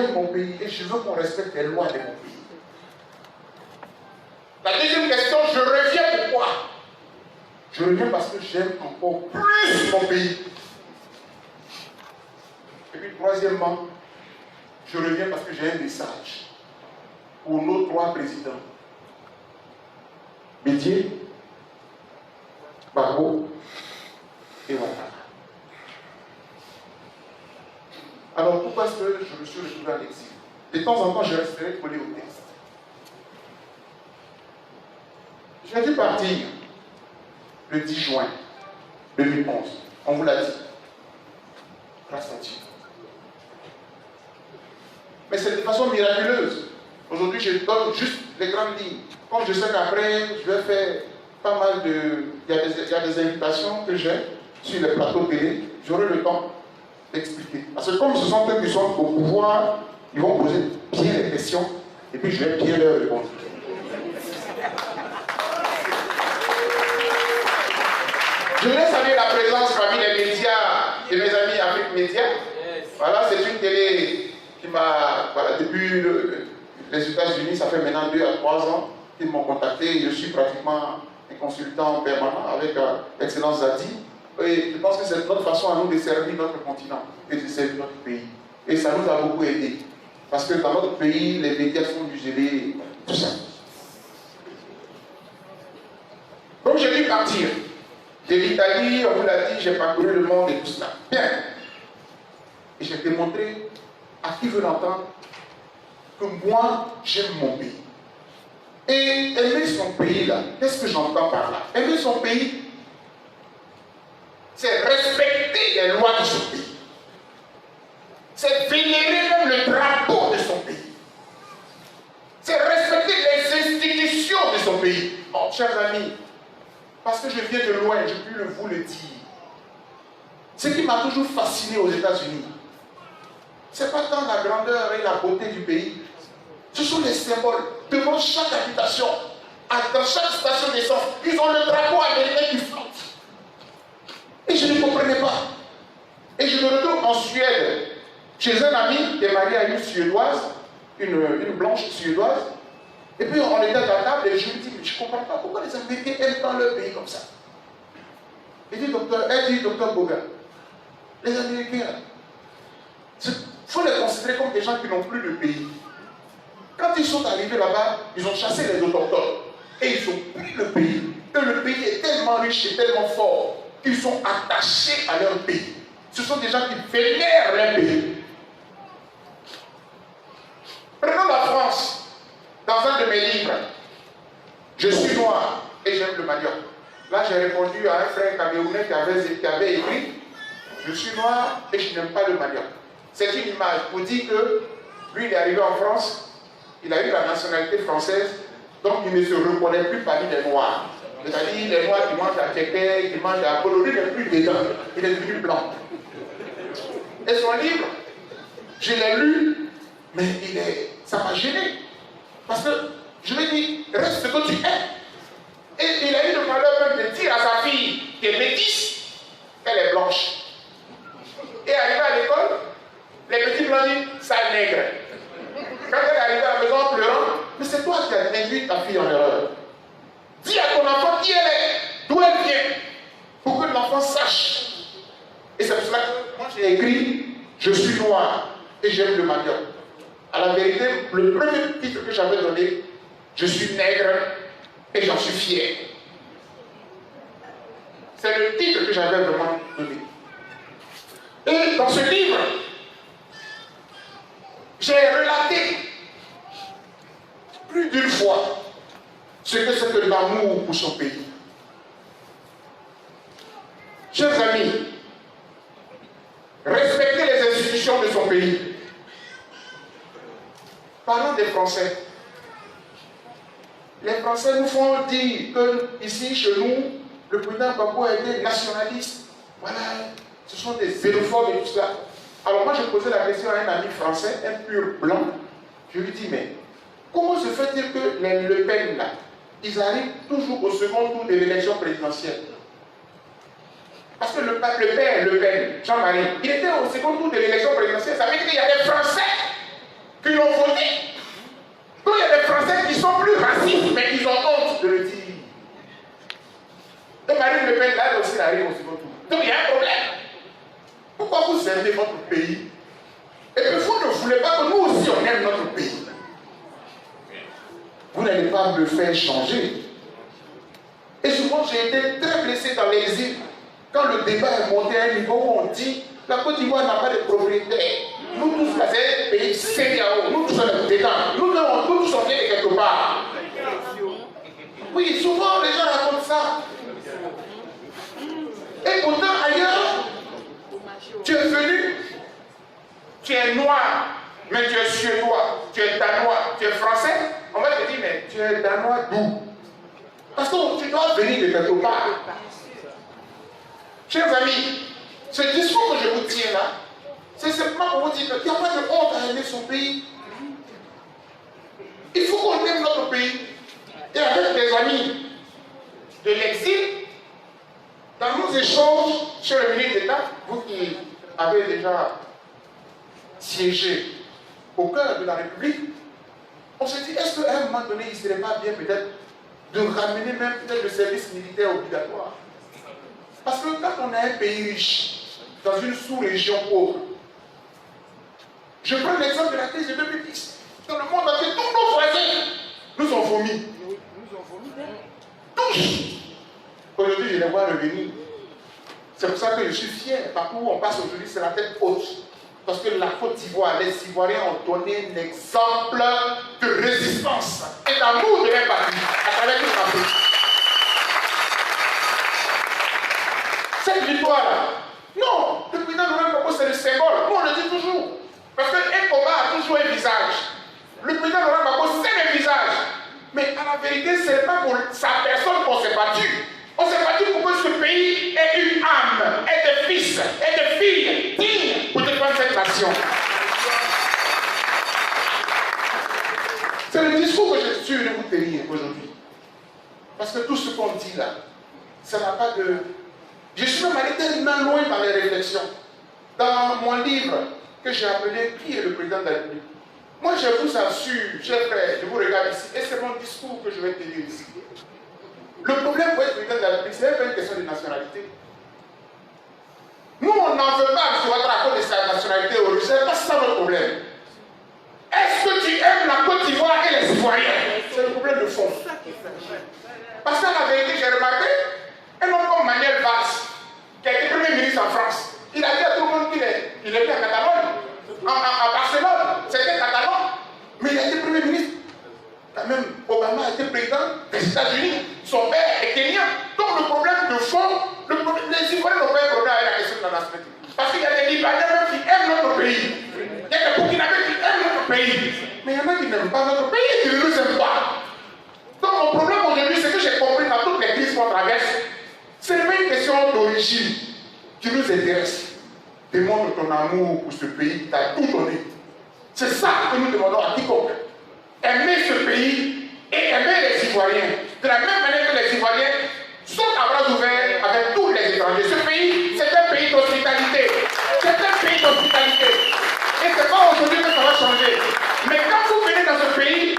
j'aime mon pays et je veux qu'on respecte les lois de mon pays. La deuxième question, je reviens pourquoi? Je reviens parce que j'aime encore plus mon pays. Et puis troisièmement, je reviens parce que j'ai un message pour nos 3 présidents. Bédier, Gbagbo et Ouattara. Alors pourquoi est-ce que je me suis retrouvé en exil? De temps en temps, je resterai collé au texte. J'ai dû partir le 10 juin 2011. On vous l'a dit. Grâce à Dieu. Mais c'est de façon miraculeuse. Aujourd'hui, je donne juste les grandes lignes. Comme je sais qu'après, je vais faire pas mal de... Il y a des invitations que j'ai sur les plateaux télé. J'aurai le temps d'expliquer. Parce que comme ce sont eux qui sont au pouvoir, ils vont poser bien les questions et puis je vais bien leur répondre. Je voulais saluer la présence parmi les médias de mes amis Afrique Média. Voilà, c'est une télé qui m'a, voilà, depuis les États-Unis, ça fait maintenant 2 à 3 ans qu'ils m'ont contacté. Je suis pratiquement un consultant permanent avec l'excellence Zadi. Et je pense que c'est notre façon à nous de servir notre continent et de servir notre pays. Et ça nous a beaucoup aidé. Parce que dans notre pays, les médias sont muselés, tout ça. Donc j'ai dû partir. De l'Italie, on vous l'a dit, j'ai parcouru le monde et tout cela. Bien. Et j'ai démontré à qui veut l'entendre que moi, j'aime mon pays. Et aimer son pays, là, qu'est-ce que j'entends par là? Aimer son pays, c'est respecter les lois de son pays. C'est vénérer même le drapeau de son pays. C'est respecter les institutions de son pays. Oh, chers amis, parce que je viens de loin, je peux vous le dire. Ce qui m'a toujours fasciné aux États-Unis, ce n'est pas tant la grandeur et la beauté du pays. Ce sont les symboles. Devant chaque habitation, dans chaque station d'essence, ils ont le drapeau américain qui flotte. Et je ne comprenais pas. Et je me retrouve en Suède, chez un ami qui est marié à une Suédoise, une blanche Suédoise. Et puis on était à la table et je lui dis, mais je ne comprends pas pourquoi les Américains aiment tant leur pays comme ça. Elle dit, docteur Boga, les Américains, il faut les considérer comme des gens qui n'ont plus de pays. Quand ils sont arrivés là-bas, ils ont chassé les autochtones et ils ont pris le pays. Et le pays est tellement riche et tellement fort qu'ils sont attachés à leur pays. Ce sont des gens qui vénèrent leur pays. Prenons la France. Dans un de mes livres, je suis noir et j'aime le manioc. Là, j'ai répondu à un frère camerounais qui avait écrit, je suis noir et je n'aime pas le manioc. C'est une image pour dire que lui, il est arrivé en France, il a eu la nationalité française, donc il ne se reconnaît plus parmi les noirs. C'est-à-dire les noirs qui mangent à Tchéké, qui mangent à Polo, lui n'est plus dedans, il est devenu blanc. Et son livre, je l'ai lu, mais ça m'a gêné. Parce que je lui ai dit, reste ce que tu es. Et il a eu le malheur même de dire à sa fille qui est métisse, elle est blanche. Et arrivé à l'école, les petits blancs disent, sale nègre. Quand elle est arrivée à la maison en pleurant, mais c'est toi qui as induit ta fille en erreur. Dis à ton enfant qui elle est, d'où elle vient, pour que l'enfant sache. Et c'est pour cela que moi j'ai écrit, je suis noir et j'aime le manioc. À la vérité, le premier titre que j'avais donné, je suis nègre et j'en suis fier. C'est le titre que j'avais vraiment donné. Et dans ce livre, j'ai relaté plus d'une fois ce que c'est que l'amour pour son pays. Chers amis, respectez les institutions de son pays. Parlons des Français. Les Français nous font dire que ici, chez nous, le président Gbagbo a été nationaliste. Voilà, ce sont des xénophobes et tout cela. Alors moi, je posais la question à un ami français, un pur blanc. Je lui dis, mais comment se fait-il que les Le Pen, là, ils arrivent toujours au second tour de l'élection présidentielle? Parce que le père Le Pen, Jean-Marie, il était au second tour de l'élection présidentielle. Ça veut dire qu'il y a des Français qui l'ont voté. Donc il y a des Français qui sont plus racistes, mais ils ont honte de le dire. Et Marine Le Pen, là aussi, arrive au second tour. Donc il y a un problème. Pourquoi vous aimez votre pays? Et puis vous ne voulez pas que nous aussi on aime notre pays. Vous n'allez pas me faire changer. Et souvent j'ai été très blessé dans l'exil. Quand le débat est monté à un niveau où on dit la Côte d'Ivoire n'a pas de propriétaire. Nous tous, c'est un pays CEDEAO. Nous tous sommes dedans. Nous tous on vient de quelque part. Oui, souvent les gens racontent ça. Et pourtant ailleurs, tu es venu, tu es noir, mais tu es suédois, tu es danois, tu es français. On va te dire, mais tu es danois d'où? Parce que tu dois venir de quelque part. Chers amis, ce discours que je vous tiens là, c'est simplement pour vous dire qu'il n'y a pas de honte à aimer son pays. Il faut qu'on aime notre pays. Et avec des amis de l'exil, dans nos échanges sur le ministre d'État, vous qui avez déjà siégé au cœur de la République, on se dit, est-ce qu'à un moment donné, il ne serait pas bien peut-être de ramener même peut-être le service militaire obligatoire? Parce que quand on a un pays riche, dans une sous-région pauvre, je prends l'exemple de la crise de 2010. Dans le monde entier, tous nos voisins nous ont vomi. Tous. Aujourd'hui, je les vois revenir. C'est pour ça que je suis fier. Partout où on passe aujourd'hui, c'est la tête haute. Parce que la Côte d'Ivoire, les Ivoiriens ont donné un exemple de résistance et d'amour de leur patrie à travers toute l'Afrique. Cette victoire-là, non, le président Laurent Gbagbo, c'est le symbole. Nous, on le dit toujours. Parce qu'un combat a toujours un visage. Le président Laurent Gbagbo, c'est le visage. Mais à la vérité, ce n'est pas pour sa personne qu'on s'est battu. On s'est battu pour que ce pays ait une âme, ait des fils, ait des filles dignes pour défendre cette nation. C'est le discours que je suis venu vous tenir aujourd'hui. Parce que tout ce qu'on dit là, ça n'a pas de... Je suis même allé tellement loin dans les réflexions. Dans mon livre que j'ai appelé « Qui est le président de la République ?» Moi, je vous assure, chers frères, je vous regarde ici, et c'est mon discours que je vais tenir ici. Le problème pour être président de la République, ce n'est pas une question de nationalité. Nous, on n'en veut pas sur votre accord de sa nationalité aujourd'hui. Ce n'est pas ça notre problème. Est-ce que tu aimes la Côte d'Ivoire et les Ivoiriens? C'est le problème de fond. Parce qu'à la vérité, j'ai remarqué, un homme comme Manuel Valls, qui a été Premier ministre en France, il a dit à tout le monde qu'il est venu à Catalogne, à Barcelone, c'était catalan, mais il a été Premier ministre. Quand même, Obama a été président des États-Unis, son père est kenyan. Donc le problème de fond, les Ivoiriens n'ont pas un problème avec la question de la nationalité. Parce qu'il y a des Libanais même qui aiment notre pays. Il y a des Burkinabés qui aiment notre pays. Mais il y en a qui n'aiment pas notre pays et qui ne nous aiment pas. Donc mon problème aujourd'hui, c'est que j'ai compris dans toutes les crises qu'on traverse, ce n'est pas une question d'origine qui nous intéresse. Démontre ton amour pour ce pays qui t'a tout donné. C'est ça que nous demandons à quiconque. Aimer ce pays et aimer les Ivoiriens. De la même manière que les Ivoiriens sont à bras ouverts avec tous les étrangers. Ce pays, c'est un pays d'hospitalité. C'est un pays d'hospitalité. Et ce n'est pas aujourd'hui que ça va changer. Mais quand vous venez dans ce pays,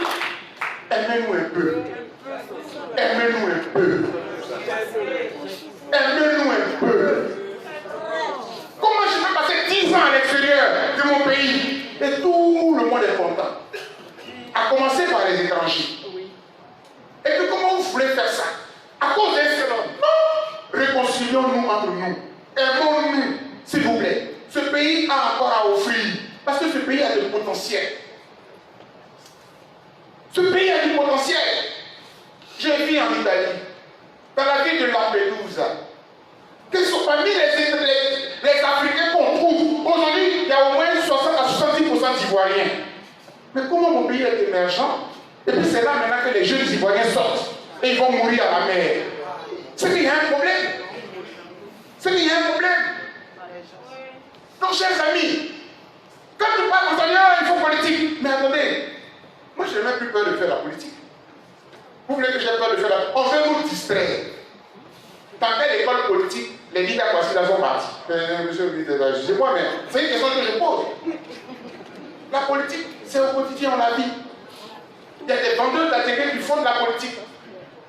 aimez-nous un peu. Aimez-nous un peu. Aimez-nous un peu. Comment je peux passer 10 ans à l'extérieur de mon pays et tout le monde est content? À commencer par les étrangers. Et puis comment vous voulez faire ça? À cause d'un seul homme? Non! Réconcilions-nous entre nous. Aimons-nous, s'il vous plaît. Ce pays a encore à offrir. Parce que ce pays a du potentiel. Ce pays a du potentiel. Je vis en Italie, dans la ville de Lampedusa. Quels sont parmi les Africains qu'on trouve? Aujourd'hui, il y a au moins 60 à 70% d'Ivoiriens. Mais comment mon pays est émergent? Et puis c'est là maintenant que les jeunes Ivoiriens sortent et ils vont mourir à la mer. C'est qu'il y a un problème. C'est qu'il y a un problème. Donc, chers amis, quand tu parles, on se dit, il faut politique. Mais attendez, moi je n'ai même plus peur de faire la politique. Vous voulez que j'ai peur de faire la politique? On veut nous distraire. Dans quelle école politique les leaders considèrent sont partis? Monsieur le ministre, c'est moi, mais c'est une question que je pose. La politique, C'est au quotidien, on la vit. Il y a des vendeurs d'ATK qui font de la politique.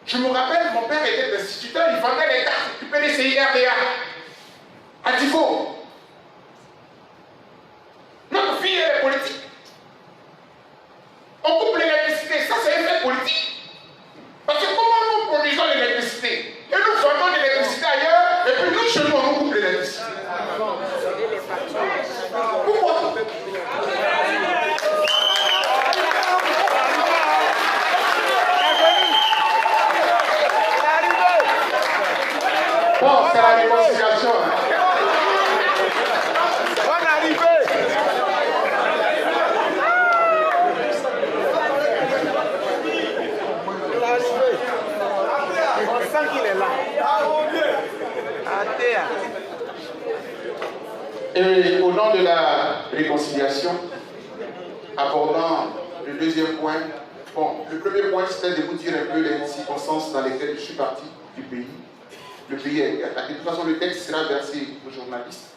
Je me rappelle, mon père était instituteur, il vendait les cartes, il occupait les CIRDA. À Tifo. Notre fille, elle est politique. On coupe l'électricité, ça c'est un fait politique. Parce que comment nous produisons l'électricité et nous vendons l'électricité ailleurs, et puis nous, chez nous, on coupe l'électricité. Pourquoi? Bon, c'est la réconciliation. Bonne arrivée. On sent qu'il est là. Et au nom de la réconciliation, abordant le deuxième point, bon, le premier point c'était de vous dire un peu les circonstances dans lesquelles je suis parti du pays. Le pays est attaqué. De toute façon, le texte sera versé aux journalistes.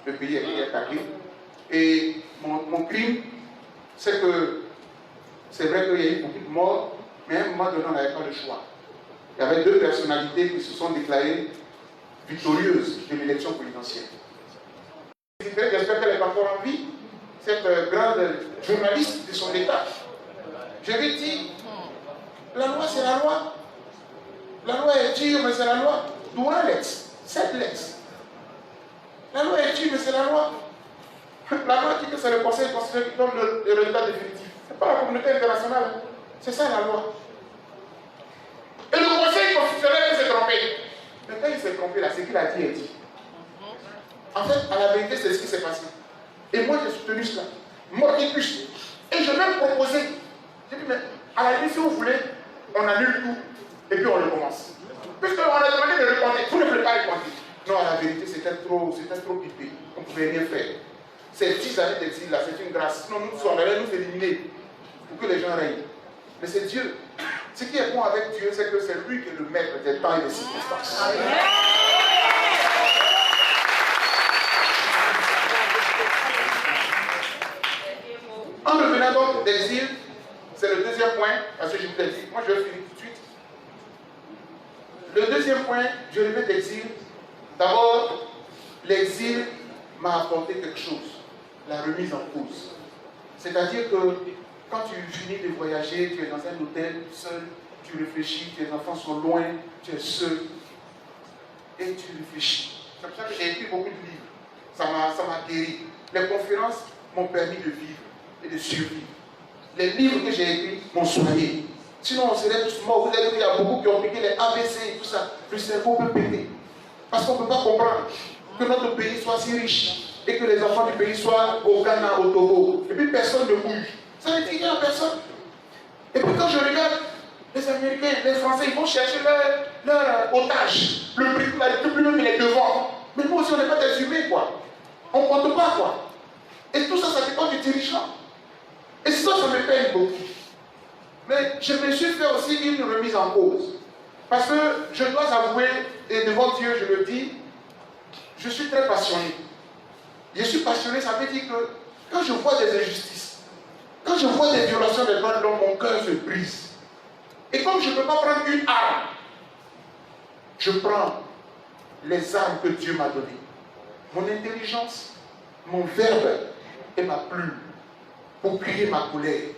Le pays est attaqué. Et mon crime, c'est que c'est vrai qu'il y a eu beaucoup de morts, mais à un moment donné, on n'avait pas le choix. Il y avait deux personnalités qui se sont déclarées victorieuses de l'élection présidentielle. J'espère qu'elle est encore en vie, cette grande journaliste de son État. Je lui ai dit, la loi c'est la loi. La loi est dure, mais c'est la loi. Durant l'ex, 7 l'ex. La loi est dure, mais c'est la loi. La loi dit que c'est le Conseil constitutionnel qui donne le résultat définitif. Ce n'est pas la communauté internationale. C'est ça la loi. Et le Conseil constitutionnel s'est trompé. Mais quand il s'est trompé, là, c'est qu'il a dit est dit. En fait, à la vérité, c'est ce qui s'est passé. Et moi, j'ai soutenu cela. Mordicus. Et je vais même proposer. J'ai dit, mais à la limite, si vous voulez, on annule tout. Et puis on le commence. Puisqu'on a demandé de répondre. Vous ne voulez pas répondre. Non, à la vérité, c'était trop pipé. On ne pouvait rien faire. Ces 10 années d'exil là, c'est une grâce. Sinon, on allait nous éliminer pour que les gens règnent. Mais c'est Dieu. Ce qui est bon avec Dieu, c'est que c'est lui qui est le maître des temps et des circonstances. En revenant donc d'exil, c'est le deuxième point, parce que je vous ai dit, moi je vais finir tout de suite. Le deuxième point, je reviens d'exil. D'abord, l'exil m'a apporté quelque chose, la remise en cause. C'est-à-dire que quand tu finis de voyager, tu es dans un hôtel seul, tu réfléchis, tes enfants sont loin, tu es seul, et tu réfléchis. C'est pour ça que j'ai écrit beaucoup de livres. Ça m'a guéri. Les conférences m'ont permis de vivre et de survivre. Les livres que j'ai écrits m'ont soigné. Sinon, on serait tous morts. Vous avez vu qu'il y a beaucoup qui ont piqué les ABC et tout ça. Le cerveau peut péter. Parce qu'on ne peut pas comprendre que notre pays soit si riche et que les enfants du pays soient au Ghana, au Togo. Et puis personne ne bouge. Ça ne dit rien à personne. Et puis quand je regarde les Américains, les Français, ils vont chercher leur otage. Le plus même, il est devant. Mais nous aussi, on n'est pas des humains, quoi. On ne compte pas, quoi. Et tout ça, ça dépend du dirigeant. Et ça me peine beaucoup. Mais je me suis fait aussi une remise en cause. Parce que je dois avouer, et devant Dieu, je le dis, je suis très passionné. Je suis passionné, ça veut dire que quand je vois des injustices, quand je vois des violations des droits de l'homme, mon cœur se brise. Et comme je ne peux pas prendre une arme, je prends les armes que Dieu m'a données. Mon intelligence, mon verbe et ma plume pour crier ma colère.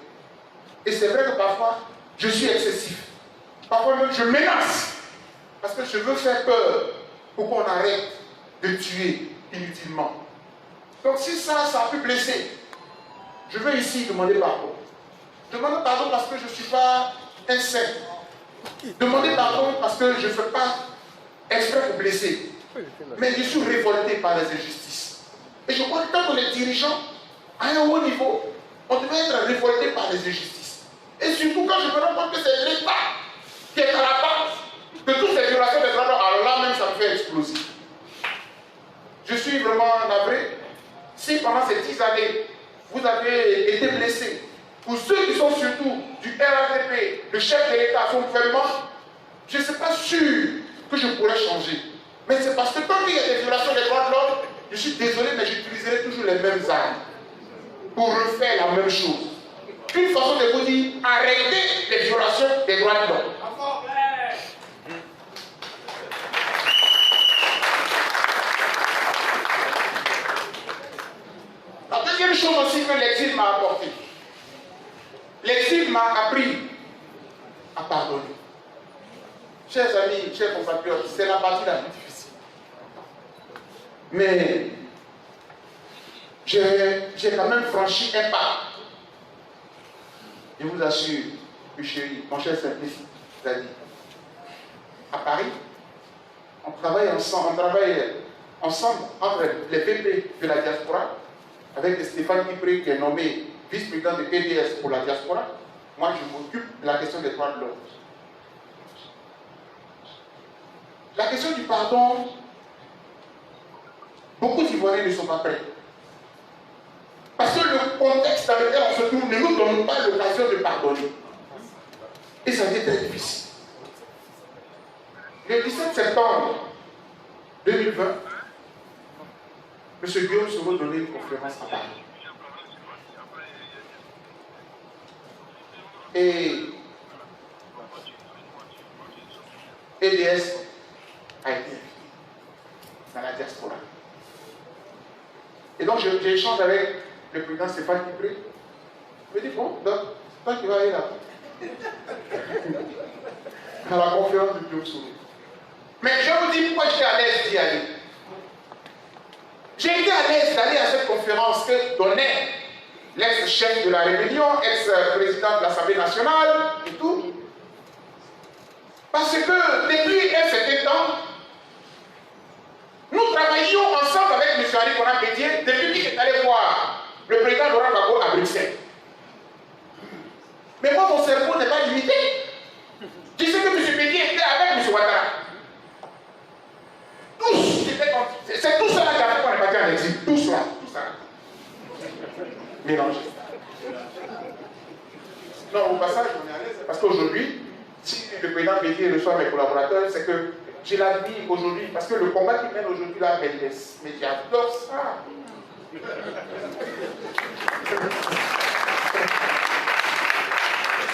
Et c'est vrai que parfois, je suis excessif. Parfois même, je menace. Parce que je veux faire peur pour qu'on arrête de tuer inutilement. Donc si ça a pu blesser, je veux ici demander pardon. Demander pardon parce que je ne suis pas un saint. Demander pardon parce que je ne fais pas exprès pour blesser. Mais je suis révolté par les injustices. Et je crois que tant que les dirigeants, à un haut niveau, on devait être révolté par les injustices. Et surtout quand je me rends compte que c'est l'État qui est à la base de toutes ces violations des droits de l'homme, alors là même ça me fait exploser. Je suis vraiment navré. Si pendant ces 10 années, vous avez été blessé, pour ceux qui sont surtout du RATP, le chef de l'État, son gouvernement, je ne suis pas sûr que je pourrais changer. Mais c'est parce que tant qu'il y a des violations des droits de l'homme, je suis désolé, mais j'utiliserai toujours les mêmes armes pour refaire la même chose. une façon de vous dire arrêtez les violations des droits de l'homme. La deuxième chose aussi que l'exil m'a apporté, l'exil m'a appris à pardonner. Chers amis, chers compatriotes, c'est la partie la plus difficile. Mais j'ai quand même franchi un pas. Je vous assure, mes chéris, mon cher Simplice, vous a dit, à Paris, on travaille ensemble entre les PP de la diaspora, avec Stéphane Kipré qui est nommé vice-président de PDS pour la diaspora. Moi, je m'occupe de la question des droits de l'homme. La question du pardon, beaucoup d'Ivoiriens ne sont pas prêts. Parce que le contexte dans lequel on se trouve ne nous donne pas l'occasion de pardonner. Et ça a été très difficile. Le 17 septembre 2020, M. Guillaume Soro donnait une conférence à Paris. Et EDS a été invité dans la diaspora. Et donc j'échange avec le président Stéphane Kipré. Il me dit, bon, donc, toi tu vas aller là-bas. À la conférence de Guillaume Soro. Mais je vous dis pourquoi j'étais à l'aise d'y aller. J'ai été à l'aise d'aller à cette conférence que donnait l'ex-chef de la rébellion, ex-président de l'Assemblée nationale et tout. Parce que depuis un certain temps, nous travaillions ensemble avec M. Henri Conan Bédier depuis qu'il est allé voir le président Laurent Gbagbo à Bruxelles. Mais moi, mon cerveau n'est pas limité. Tu sais que M. Bédier était avec M. Ouattara. Tous, c'est tout cela qui a fait qu'on est parti en exil. Tout cela. Mélangé. Non, au passage, on est à l'aise. Parce qu'aujourd'hui, si le président Bédier reçoit mes collaborateurs, c'est que je l'admire aujourd'hui. Parce que le combat qu'il mène aujourd'hui là, mais j'adore ça.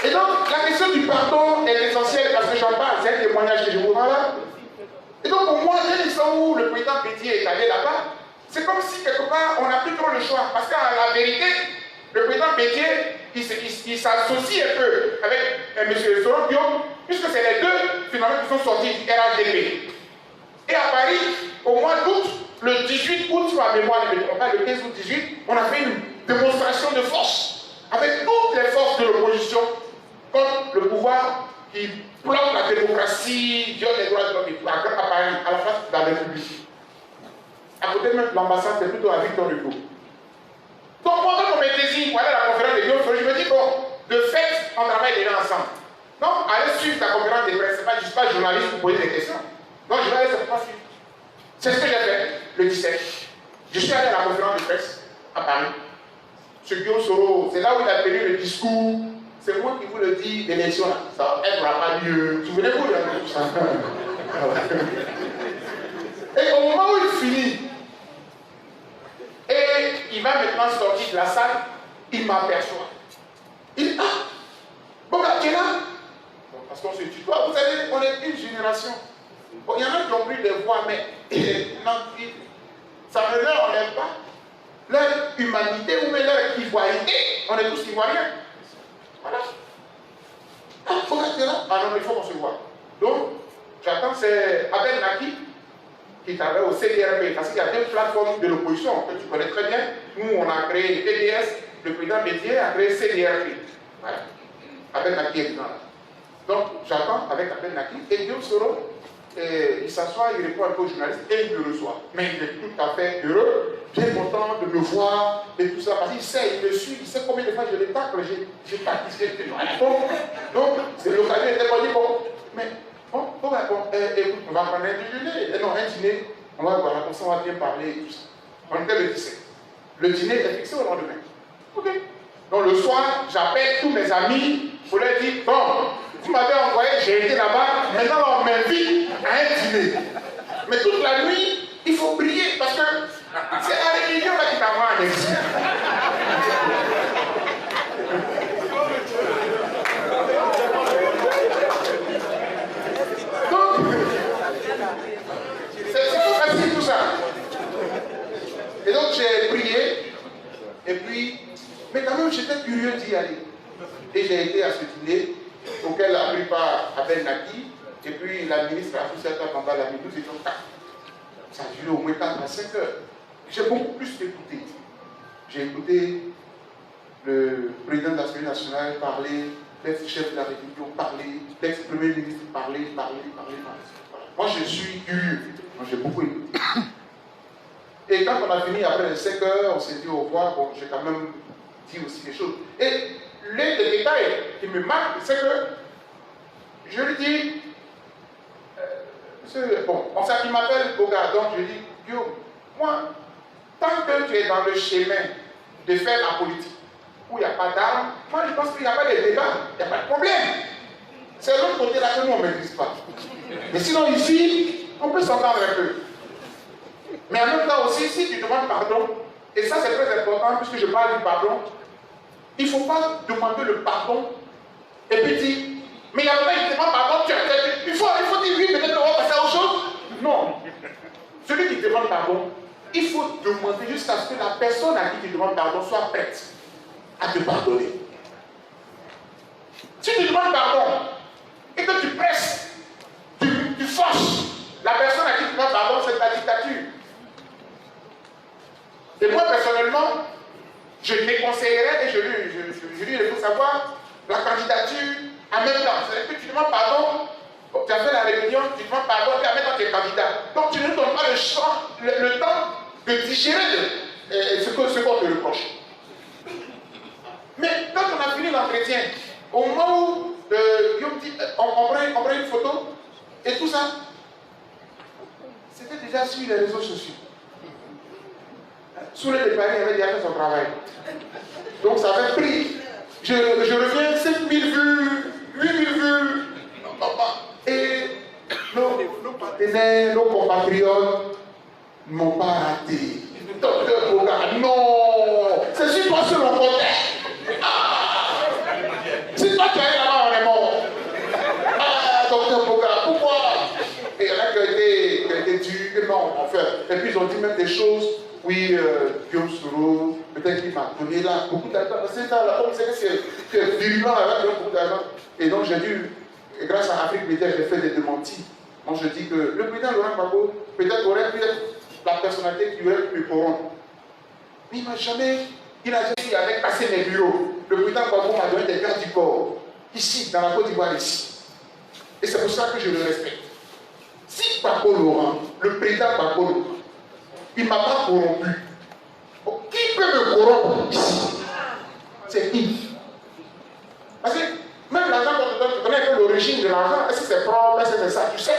Et donc, la question du pardon est essentielle parce que j'en parle. C'est un témoignage que je vous rends là. Et donc, pour moi, dès l'instant où le président Bédier est allé là-bas, c'est comme si quelque part on n'a plus trop le choix. Parce qu'en la vérité, le président Bédier, il s'associe un peu avec M. Soro Guillaume, puisque c'est les deux finalement qui sont sortis du RHDP. Et à Paris, au mois d'août, le 18 août, sur la mémoire ne me trompe pas, le 15 août 18, on a fait une démonstration de force avec toutes les forces de l'opposition contre le pouvoir qui bloque la démocratie, viole les droits de l'homme et tout, à Paris, à la place de la République. À côté même de l'ambassade, c'est plutôt à Victor Hugo. Donc, pendant qu'on me désigne pour aller à la conférence de Guillaume Soro, je me dis, bon, de fait, on travaille déjà ensemble. Non, allez suivre ta conférence de presse, je ne suis pas journaliste pour poser des questions. Non, je vais aller cette fois-ci. C'est ce que j'ai fait le 17. Je suis allé à la conférence de presse à Paris. Ce Guillaume Soro, c'est là où il a tenu le discours. C'est moi qui vous le dis, l'élection là. Ça n'aura pas lieu. Souvenez-vous de tout ça. Et au moment où il finit, et il va maintenant sortir de la salle, il m'aperçoit. Il dit, ah, bon, là, tu es là? Parce qu'on se tutoie. Vous savez, on est une génération. Bon, il y en a qui ont pris des voix, mais ça ne leur enlève pas leur humanité ou même leur ivoirité. On est tous ivoiriens. Voilà. Ah, il faut rester là. Ah non, il faut qu'on se voit. Donc, j'attends, c'est Abel Naki qui travaille au CDRP, parce qu'il y a deux plateformes de l'opposition que tu connais très bien. Nous, on a créé le PDS, le président Bédier a créé CDRP. Voilà. Abel Naki est là. Donc, j'attends avec Abel Naki et Guillaume Soro. Il s'assoit, il répond un peu aux journalistes et il me reçoit. Mais il est tout à fait heureux, bien content de me voir et tout ça. Parce qu'il sait, il me suit, il sait combien de fois je les tacle, j'ai participé. Donc, c'est l'occasion de dire, bon, mais bon, écoute, on va prendre un déjeuner. Non, un dîner, on va voir, comme ça on va bien parler et tout ça. On était le 17. Le dîner est fixé au lendemain. Ok. Donc le soir, j'appelle tous mes amis pour leur dire, bon, vous m'avez envoyé, j'ai été là-bas, maintenant on m'invite à un dîner. Mais toute la nuit, il faut prier parce que c'est la religion là qui t'envoie en exil. très curieux d'y aller. Et j'ai été à ce dîner auquel a pris part Abel Naki, et puis la ministre Associata Kambala, nous étions 4. Ça a duré au moins 4 à 5 heures. J'ai beaucoup plus écouté. J'ai écouté le président de l'Assemblée nationale parler, l'ex-chef de la République parler, l'ex-premier ministre parler. Moi, je suis curieux. Moi, j'ai beaucoup écouté. Et quand on a fini après les 5 heures, on s'est dit au revoir. Bon, j'ai quand même dit aussi des choses. Et l'un des détails qui me marque, c'est que je lui dis, bon, il m'appelle Boga, donc je dis, Guillaume, moi, tant que tu es dans le chemin de faire la politique, où il n'y a pas d'armes, moi je pense qu'il n'y a pas de débat, il n'y a pas de problème. C'est l'autre côté là que nous on ne maîtrise pas. Mais sinon ici, on peut s'entendre un peu. Mais en même temps aussi, si tu demandes pardon, et ça c'est très important puisque je parle du pardon, il ne faut pas demander le pardon et puis dire, mais il y a pas qui demande pardon, il faut dire oui, peut-être on va passer à autre chose. Non. Celui qui demande pardon, il faut demander jusqu'à ce que la personne à qui tu demandes pardon soit prête à te pardonner. Si tu demandes pardon et que tu presses, tu forces la personne à qui tu demandes pardon, c'est la dictature. Et moi personnellement, je déconseillerais et je lui il faut savoir la candidature en même temps. C'est-à-dire que tu demandes pardon, tu as fait la réunion, tu demandes pardon, et en même temps tu es candidat. Donc tu ne donnes pas le temps de digérer ce qu'on te reproche. Mais quand on a fini l'entretien, au moment où on prend une photo et tout ça, c'était déjà sur les réseaux sociaux. Sous les dépanniers, il avait déjà fait son travail. Donc ça avait pris. Je reviens, 7000 vues, 8000 vues. Et nos partenaires, nos compatriotes ne m'ont pas raté. Docteur Boga, non! C'est sur toi seul on comptait. Si toi tu es là-bas, on est mort. Docteur Boga, pourquoi? Et il y en a qui ont été durs, non, en fait. Et puis ils ont dit même des choses. Oui, Guillaume Soro, peut-être qu'il m'a donné là beaucoup d'argent. C'est ça, là, comme c'est virulent, il a beaucoup d'argent. Et donc j'ai dû, grâce à Afrique Média, j'ai fait des démentis. Donc je dis que le président Laurent Gbagbo, peut-être aurait pu être la personnalité qui aurait pu me corrompre. Mais il n'a jamais dit avec passé mes bureaux. Le président Gbagbo m'a donné des gardes du corps, ici, dans la Côte d'Ivoire, ici. Et c'est pour ça que je le respecte. Si Gbagbo Laurent, le président Gbagbo Laurent, il ne m'a pas corrompu. Qui peut me corrompre ici? C'est qui? Parce que même l'argent qu'on te donne, tu connais un peu l'origine de l'argent. Est-ce que c'est propre? Est-ce que c'est ça? Tu sais.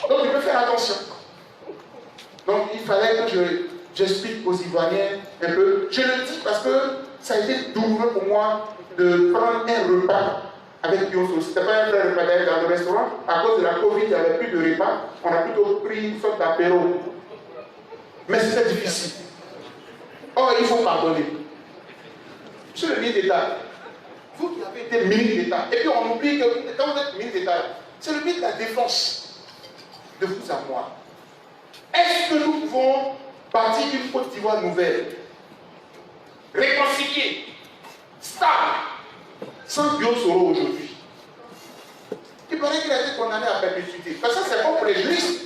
Donc tu peux faire attention. Donc il fallait que j'explique aux Ivoiriens un peu. Je le dis parce que ça a été douloureux pour moi de prendre un repas avec Guillaume Soro. Ce n'était pas un vrai repas d'aller dans le restaurant. À cause de la Covid, il n'y avait plus de repas. On a plutôt pris une sorte d'apéro. Mais c'était difficile. Or, il faut pardonner. Monsieur le ministre d'État, vous qui avez été ministre d'État, et puis on oublie que quand vous êtes ministre d'État, c'est le ministre de la Défense, de vous à moi. Est-ce que nous pouvons bâtir une Côte d'Ivoire nouvelle, réconciliée, stable, sans Guillaume Soro aujourd'hui? Il paraît qu'il a été condamné à perpétuité. Parce que ça, c'est bon pour les juristes.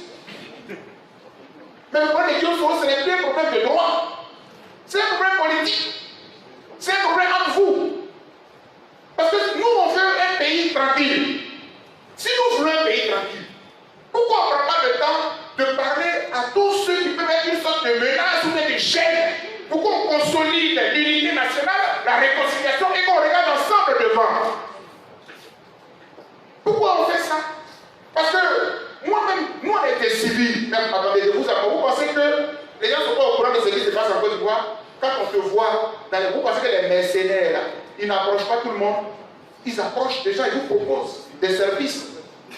Mais le problème de Guillaume Soro, ce n'est plus un problème de droit. C'est un problème politique. C'est un problème entre vous. Parce que nous, on veut un pays tranquille. Si nous voulons un pays tranquille, pourquoi on ne prend pas le temps de parler à tous ceux qui peuvent être une sorte de menace ou de gêne? Pourquoi on consolide l'unité nationale, la réconciliation et qu'on regarde ensemble devant? Pourquoi on fait ça? Parce que moi-même, nous on était civils, même attendez, vous pensez que les gens ne sont pas au courant de ce qui se passe en Côte d'Ivoire? Quand on te voit, vous pensez que les mercenaires, là, ils n'approchent pas tout le monde. Ils approchent des gens, ils vous proposent des services.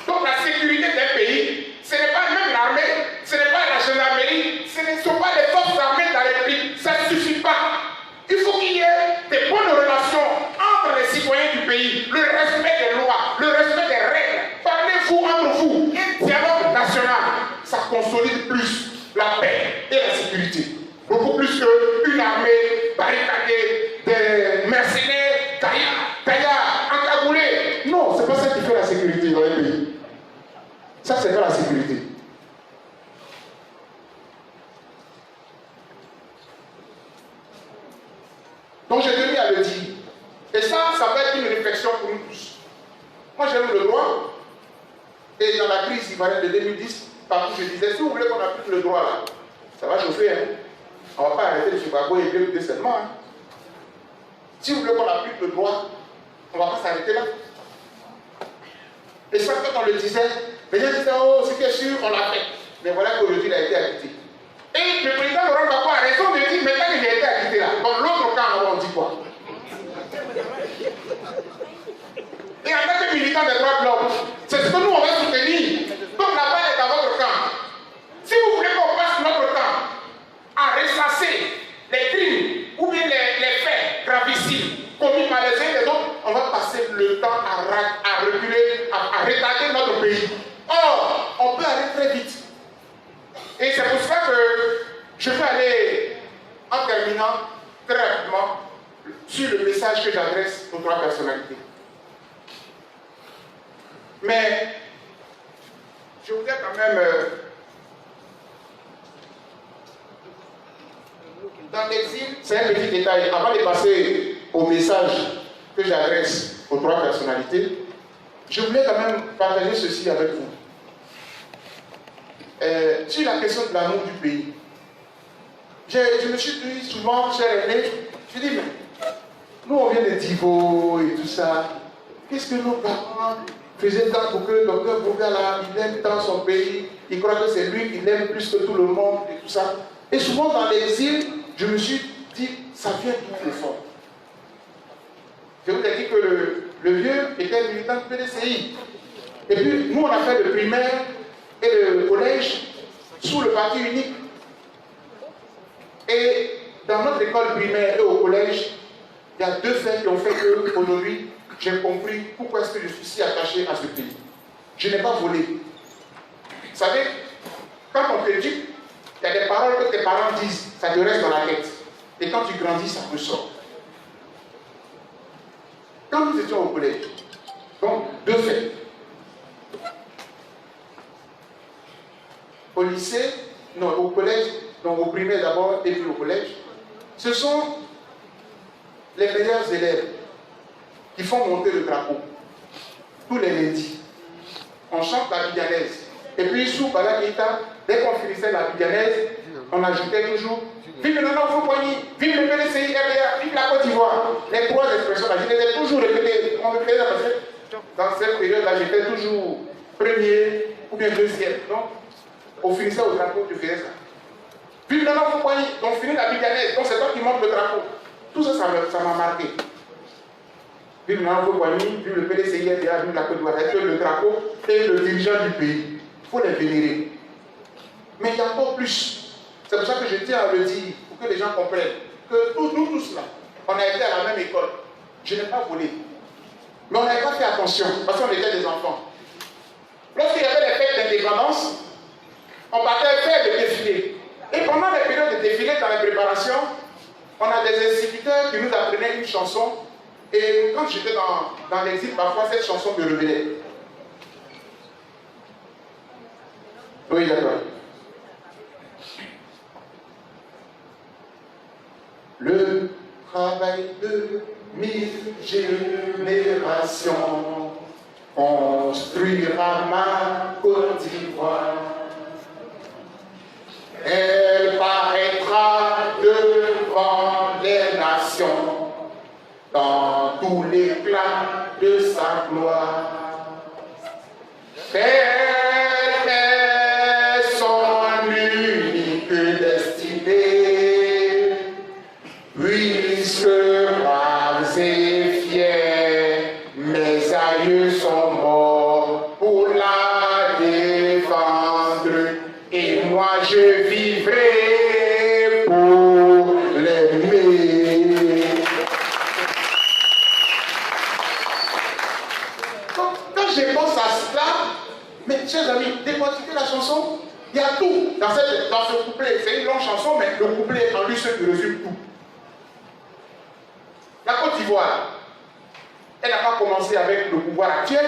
Donc la sécurité d'un pays, ce n'est pas même l'armée, ce n'est pas la gendarmerie, ce ne sont pas les forces armées de la République. Ça ne suffit pas. Il faut qu'il y ait des bonnes relations entre les citoyens du pays, le respect des lois, le respect des règles. Parlez-vous entre vous, un dialogue national, ça consolide plus la paix et la sécurité. Beaucoup plus qu'une armée barricadée des mercenaires. Ça, c'est pas la sécurité. Donc, j'ai tenu à le dire. Et ça va être une réflexion pour nous tous. Moi, j'aime le droit. Et dans la crise ivoirienne de 2010, partout, je disais, si vous voulez qu'on applique le droit là, ça va chauffer. Hein. On ne va pas arrêter le Chicago et bien le seulement. Hein. Si vous voulez qu'on applique le droit, on ne va pas s'arrêter là. Et ça, quand on le disait, les gens disaient, oh, c'était sûr, on l'a fait. Mais voilà qu'aujourd'hui, il a été acquitté. Et le président Laurent Gbagbo a raison de dire, maintenant qu'il a été acquitté là, dans l'autre cas, on dit quoi? Et en tant que militant des droits de l'homme, c'est ce que nous, on va soutenir. Donc la balle est dans votre camp. Si vous voulez qu'on passe notre temps à ressasser les crimes ou bien les faits gravissimes commis par les uns et les autres, on va passer le temps à reculer, à retarder notre pays. Or, on peut aller très vite. Et c'est pour ça que je vais aller, en terminant très rapidement, sur le message que j'adresse aux trois personnalités. Mais, je voudrais quand même, dans l'exil, c'est un petit détail, avant de passer au message que j'adresse aux trois personnalités, je voulais quand même partager ceci avec vous. Sur la question de l'amour du pays, je me suis dit souvent, cher aîné, je dis, mais nous on vient de Divo et tout ça, qu'est-ce que nos parents faisaient tant pour que le docteur Bougala, il aime tant son pays, il croit que c'est lui qui l'aime plus que tout le monde et tout ça. Et souvent dans l'exil, je me suis dit, ça vient tout le fond. Je vous ai dit que le vieux était militant de PDCI. Et puis, nous, on a fait le primaire et le collège sous le parti unique. Et dans notre école primaire et au collège, il y a deux faits qui ont fait que, aujourd'hui, j'ai compris pourquoi est-ce que je suis si attaché à ce pays. Je n'ai pas volé. Vous savez, quand on te dit, il y a des paroles que tes parents disent, ça te reste dans la tête. Et quand tu grandis, ça ressort. Quand nous étions au collège, donc deux faits. Au lycée, non, au collège, donc au primaire d'abord et puis au collège, ce sont les meilleurs élèves qui font monter le drapeau. Tous les lundis. On chante la bidjanaise. Et puis sous Bala Keïta, dès qu'on finissait la bidjanaise, on ajoutait toujours vive le Nana Foupoigny, vive le PDCI, RDA, vive la Côte d'Ivoire. Les trois expressions-là, je les ai toujours répétées. On me plaisait parce que dans cette période-là, j'étais toujours premier ou bien deuxième. Donc, on finissait au drapeau, tu faisais ça. Vive le Nana Foupoigny, on finit la bidjanaise, donc c'est toi qui montes le drapeau. Tout ça, ça m'a marqué. Vive le Nana Foupoigny, vive le PDCI, RDA, vive la Côte d'Ivoire. C'est le drapeau et le dirigeant du pays. Il faut les vénérer. Mais il y a encore plus. C'est pour ça que je tiens à le dire, pour que les gens comprennent, que nous tous là, on a été à la même école. Je n'ai pas volé. Mais on n'avait pas fait attention, parce qu'on était des enfants. Lorsqu'il y avait les fêtes d'indépendance, on partait faire des défilés. Et pendant les périodes de défilés dans les préparations, on a des instituteurs qui nous apprenaient une chanson. Et quand j'étais dans l'exil, parfois cette chanson me revenait. Oui, d'accord. Le travail de 1000 générations construira ma Côte d'Ivoire. Elle paraîtra devant les nations dans tout l'éclat de sa gloire. Telle est son unique destinée, puisque braves et fiers, mes aïeux sont morts pour la défendre, et moi je vivrai pour l'aimer. Quand je pense à cela, mes chers amis, décortiquez la chanson, il y a tout dans ce couplet. C'est une longue chanson, mais le couplet en lui seul résume tout. La Côte d'Ivoire, elle n'a pas commencé avec le pouvoir actuel.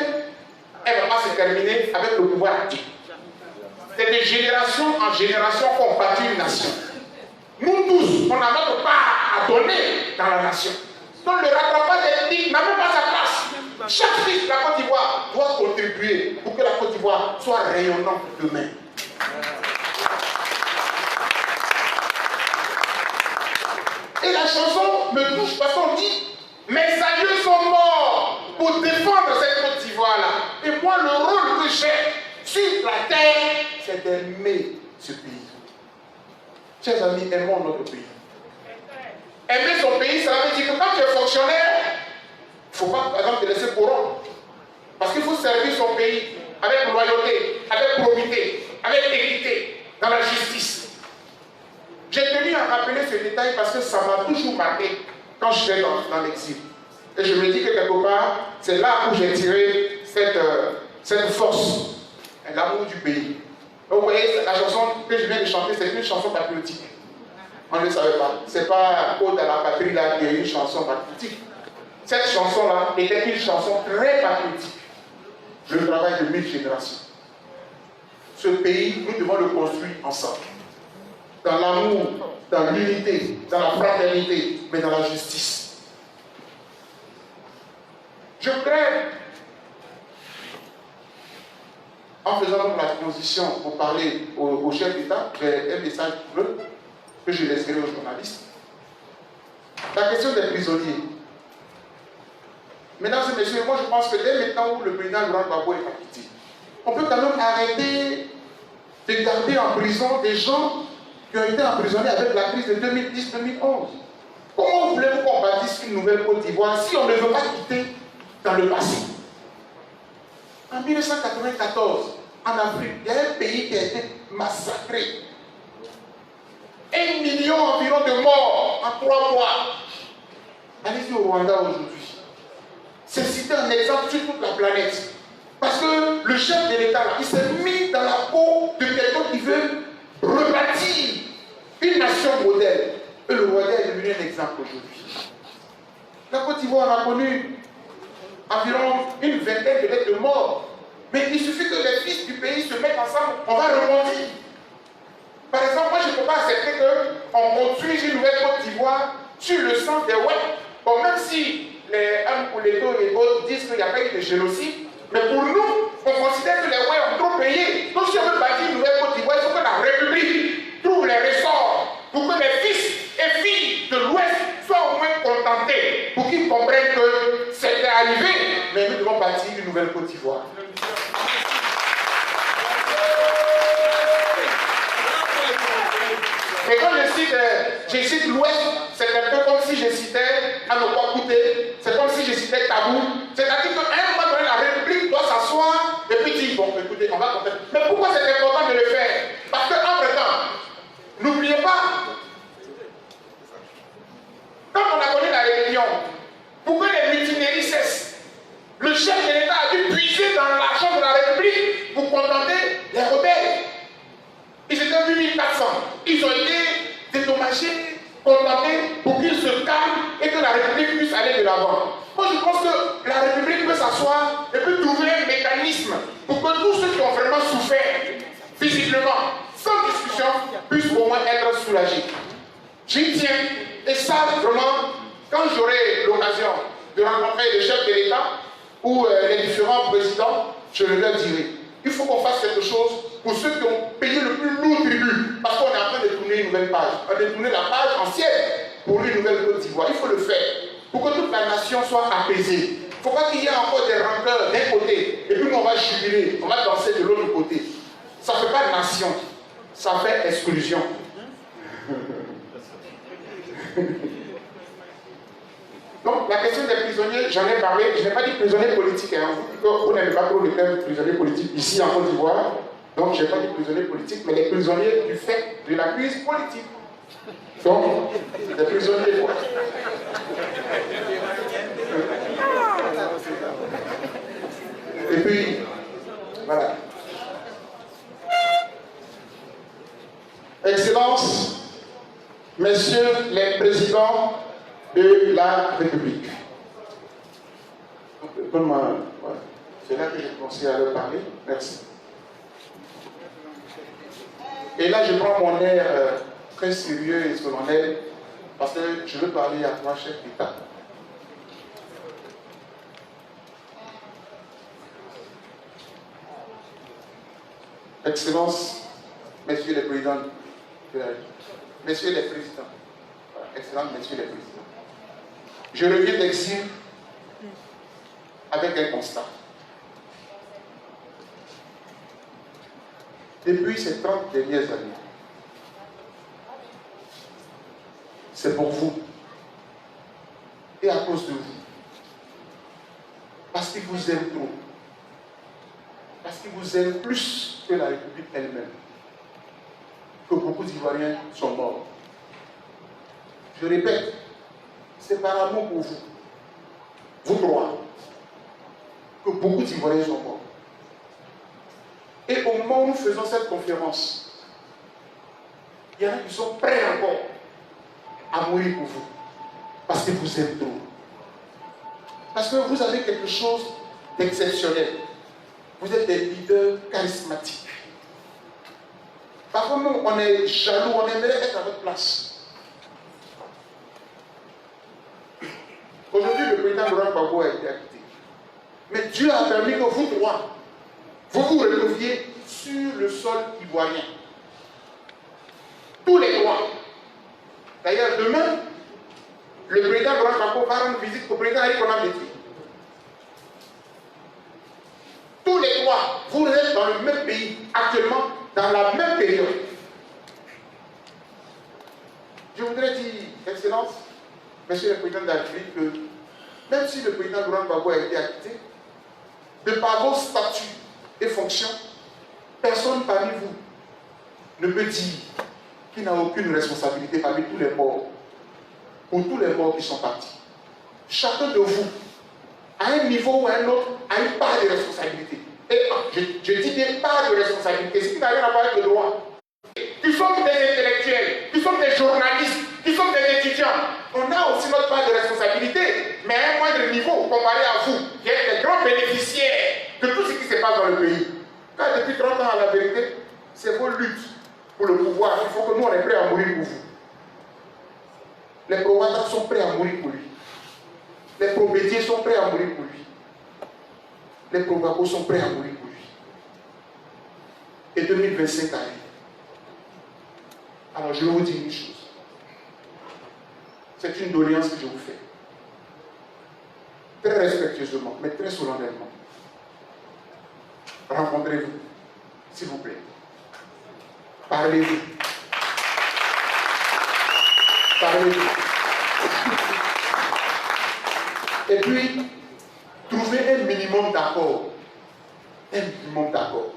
elle ne va pas se terminer avec le pouvoir actif. C'est de génération en génération qu'on bâtit une nation. Nous tous, on n'a même pas à donner dans la nation. Donc le rattrapage ethnique n'a même pas sa place. Chaque fils de la Côte d'Ivoire doit contribuer pour que la Côte d'Ivoire soit rayonnante demain. Et la chanson me touche parce qu'on dit mes aïeux sont morts pour défendre cette Côte d'Ivoire-là. Et moi, le rôle que j'ai sur la terre, c'est d'aimer ce pays. Chers amis, aimons notre pays. Aimer son pays, ça veut dire que quand tu es fonctionnaire, il ne faut pas, par exemple, te laisser corrompre. Parce qu'il faut servir son pays avec loyauté, avec probité, avec équité, dans la justice. J'ai tenu à rappeler ce détail parce que ça m'a toujours marqué quand j'étais dans l'exil. Et je me dis que quelque part, c'est là où j'ai tiré cette force, l'amour du pays. Donc vous voyez, la chanson que je viens de chanter, c'est une chanson patriotique. On ne le savait pas. Ce n'est pas Ode à la patrie là qui est une chanson patriotique. Cette chanson-là était une chanson très patriotique. Le travail de 1000 générations. Ce pays, nous devons le construire ensemble. Dans l'amour, dans l'unité, dans la fraternité, mais dans la justice. Je crains, en faisant la transition pour parler au chef d'État, j'ai un message pour eux que je laisserai aux journalistes. La question des prisonniers. Mesdames et messieurs, moi je pense que dès maintenant où le président Laurent Gbagbo est parti, on peut quand même arrêter de garder en prison des gens qui ont été emprisonnés avec la crise de 2010-2011. Comment voulez-vous qu'on bâtisse une nouvelle Côte d'Ivoire si on ne veut pas quitter dans le passé? En 1994, en Afrique, il y a un pays qui a été massacré. 1 million environ de morts en 3 mois. Allez-y au Rwanda aujourd'hui. C'est cité un exemple sur toute la planète. Parce que le chef de l'État, il s'est mis dans la peau de quelqu'un qui veut rebâtir une nation modèle. Et le Rwanda est devenu un exemple aujourd'hui. La Côte d'Ivoire a connu environ une vingtaine de lettres de mort. Mais il suffit que les fils du pays se mettent ensemble, on va rebondir. Par exemple, moi je ne peux pas accepter qu'on construise une nouvelle Côte d'Ivoire sur le sang des Oueks. Bon, même si les Amkouleto et autres disent qu'il n'y a pas eu de génocide, mais pour nous, on considère que les Oueks ont trop payé. Donc si on veut bâtir une nouvelle Côte d'Ivoire, il faut que la République trouve les ressorts pour que les fils et filles de l'Ouest soient au moins contentés, pour qu'ils comprennent que c'était arrivé, mais nous devons bâtir une nouvelle Côte d'Ivoire. Et quand je cite l'Ouest, c'est un peu comme si je citais Anokwakouté, c'est comme si je citais Tabou. C'est-à-dire qu'à un moment donné, la République doit s'asseoir et puis dire, bon, écoutez, on va compter. Mais pourquoi c'est important de le faire? Parce qu'entre-temps, n'oubliez pas, quand on a connu la rébellion, pour que les mutineries cessent, le chef de l'État a dû puiser dans l'argent de la République pour contenter les rebelles. Ils étaient 8400. Ils ont été dédommagés, condamnés pour qu'ils se calment et que la République puisse aller de l'avant. Moi, je pense que la République peut s'asseoir et peut trouver un mécanisme pour que tous ceux qui ont vraiment souffert visiblement, sans discussion, puissent au moins être soulagés. J'y tiens. Et ça, vraiment, quand j'aurai l'occasion de rencontrer les chefs de l'État ou les différents présidents, je leur dirai. Il faut qu'on fasse quelque chose pour ceux qui ont payé le plus lourd tribut, parce qu'on est en train de tourner une nouvelle page. On a tourné la page ancienne pour une nouvelle Côte d'Ivoire. Il faut le faire pour que toute la nation soit apaisée. Il ne faut pas qu'il y ait encore des rancœurs d'un côté, et puis nous on va jubiler, on va danser de l'autre côté. Ça ne fait pas nation, ça fait exclusion. Donc la question des prisonniers, j'en ai parlé, je n'ai pas dit prisonniers politiques, hein. Vous n'aimez pas trop le terme prisonniers politiques ici en Côte d'Ivoire, donc je n'ai pas dit prisonniers politiques, mais les prisonniers du fait de la crise politique. Donc, les prisonniers quoi. Et puis, voilà. Excellences, Messieurs les présidents de la République. Donne-moi, ouais, C'est là que j'ai commencé à leur parler. Merci. Et là, je prends mon air très sérieux et solennel parce que je veux parler à trois chefs d'État. Excellences, messieurs les présidents, messieurs les présidents, excellences, messieurs les présidents, je reviens d'exil avec un constat. Depuis ces 30 dernières années, c'est pour vous et à cause de vous, parce qu'ils vous aiment trop, parce qu'ils vous aiment plus que la République elle-même, que beaucoup d'Ivoiriens sont morts. Je répète, c'est par amour pour vous, vous trois, que beaucoup d'Ivoiriens sont morts. Et au moment où nous faisons cette conférence, il y en a qui sont prêts encore à mourir pour vous, parce que vous êtes trop. Parce que vous avez quelque chose d'exceptionnel. Vous êtes des leaders charismatiques. Parfois, nous, on est jaloux, on aimerait être à votre place. Aujourd'hui, le président Laurent Gbagbo a été acquitté. Mais Dieu a permis que vous trois, vous vous retrouviez sur le sol ivoirien. Tous les trois. D'ailleurs, demain, le président Laurent Gbagbo va rendre visite au président Henri Konan Bédié. Tous les trois, vous êtes dans le même pays, actuellement, dans la même période. Je voudrais dire, Excellence, Monsieur le Président de la République, que même si le président Laurent Gbagbo a été acquitté, de par vos statuts et fonctions, personne parmi vous ne peut dire qu'il n'a aucune responsabilité parmi tous les morts, ou tous les morts qui sont partis. Chacun de vous, à un niveau ou à un autre, a une part de responsabilité. Et je dis des parts de responsabilité, ce qui n'a rien à voir avec le droit. Qui sont des intellectuels, qui sont des journalistes, qui sont des étudiants. On a aussi notre part de responsabilité, mais à un moindre niveau comparé à vous, qui êtes des grands bénéficiaires de tout ce qui se passe dans le pays. Car depuis 30 ans, à la vérité, c'est vos luttes pour le pouvoir. Il faut que nous, on est prêts à mourir pour vous. Les pro-Ouattara sont prêts à mourir pour lui. Les pro-Bédié sont prêts à mourir pour lui. Les pro-Gbagbo sont prêts à mourir pour lui. Et 2025 arrive. Alors je vais vous dire une chose. C'est une doléance que je vous fais. Très respectueusement, mais très solennellement. Rencontrez-vous, s'il vous plaît. Parlez-vous. Parlez-vous. Et puis, trouvez un minimum d'accord. Un minimum d'accord.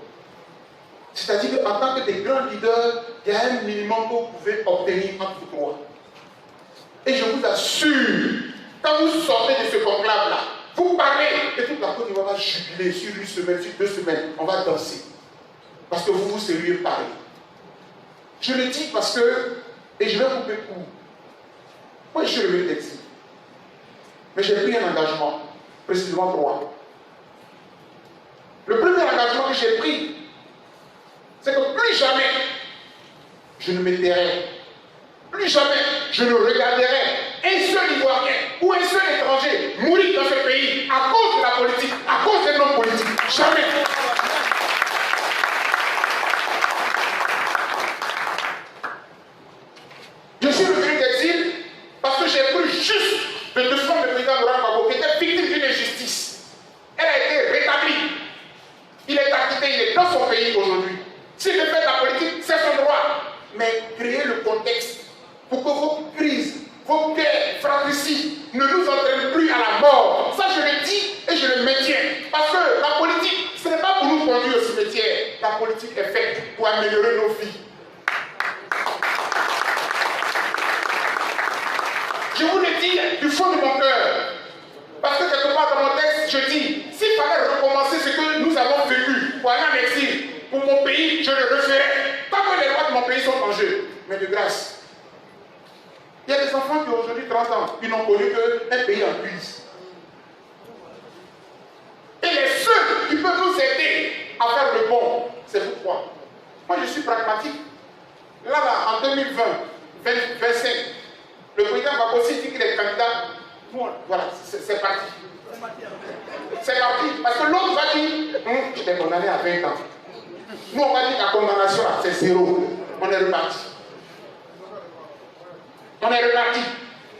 C'est-à-dire qu'en tant que des grands leaders, il y a un minimum que vous pouvez obtenir entre vous trois. Et je vous assure, quand vous sortez de ce conclave-là, vous parlez, et toute la Côte d'Ivoire va jubiler sur une semaine, sur 2 semaines, on va danser. Parce que vous seriez parler. Je le dis parce que, et je vais couper court. Moi, je suis revenu d'exil. Mais j'ai pris un engagement, précisément 3. Le premier engagement que j'ai pris, c'est que plus jamais je ne me tairai, plus jamais je ne regarderai un seul Ivoirien ou un seul étranger mourir dans ce pays à cause de la politique, à cause des noms politiques. Jamais. Je suis revenu d'exil parce que j'ai cru juste de défendre le président Laurent Gbagbo qui était victime d'une injustice. Elle a été rétablie. Il est acquitté, il est dans son pays aujourd'hui. S'il veut faire de la politique, c'est son droit. Mais créer le contexte pour que vos crises, vos guerres fratricides ne nous entraînent plus à la mort. Ça, je le dis et je le maintiens. Parce que la politique, ce n'est pas pour nous conduire au cimetière. La politique est faite pour améliorer nos vies. Je vous le dis du fond de mon cœur. Parce que quelque part dans mon texte, je dis, s'il fallait recommencer ce que nous avons vécu pour aller en exil, pour mon pays, je le referai. Tant que les lois de mon pays sont en jeu. Mais de grâce. Il y a des enfants qui ont aujourd'hui 30 ans, qui n'ont connu qu'un pays en crise. Et les seuls qui de bon, c'est pourquoi. Moi, je suis pragmatique. Là, en 2020, 2025, le président Babossi dit qu'il est candidat. Voilà, c'est parti. C'est parti. Parce que l'autre va dire, j'étais condamné à 20 ans. Nous, on va dire que la condamnation, c'est 0. On est reparti. On est reparti.